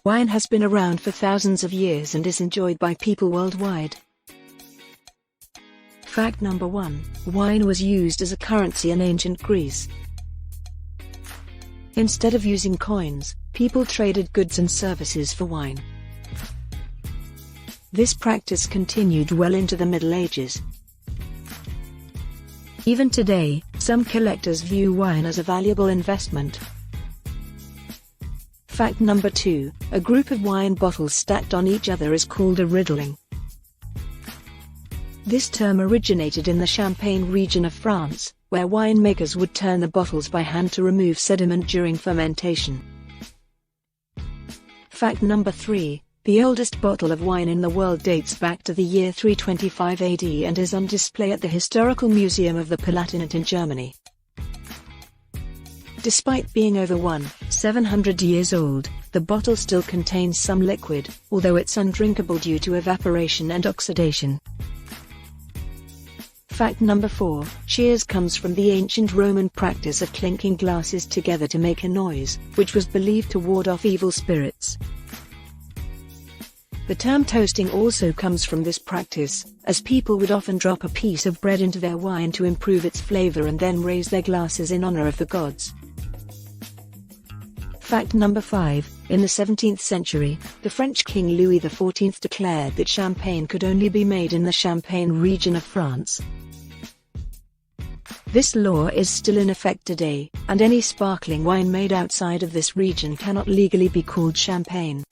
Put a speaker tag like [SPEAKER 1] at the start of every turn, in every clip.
[SPEAKER 1] Wine has been around for thousands of years and is enjoyed by people worldwide. Fact number 1. Wine was used as a currency in ancient Greece. Instead of using coins, people traded goods and services for wine. This practice continued well into the Middle Ages. Even today, some collectors view wine as a valuable investment. Fact number 2. A group of wine bottles stacked on each other is called a riddling. This term originated in the Champagne region of France, where winemakers would turn the bottles by hand to remove sediment during fermentation. Fact number 3. The oldest bottle of wine in the world dates back to the year 325 AD and is on display at the Historical Museum of the Palatinate in Germany. Despite being over 700 years old, the bottle still contains some liquid, although it's undrinkable due to evaporation and oxidation. Fact number 4. Cheers comes from the ancient Roman practice of clinking glasses together to make a noise, which was believed to ward off evil spirits. The term toasting also comes from this practice, as people would often drop a piece of bread into their wine to improve its flavor and then raise their glasses in honor of the gods. Fact number 5. In the 17th century, the French King Louis XIV declared that champagne could only be made in the Champagne region of France. This law is still in effect today, and any sparkling wine made outside of this region cannot legally be called champagne.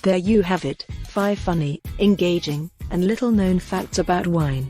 [SPEAKER 1] There you have it, 5 funny, engaging, and little-known facts about wine.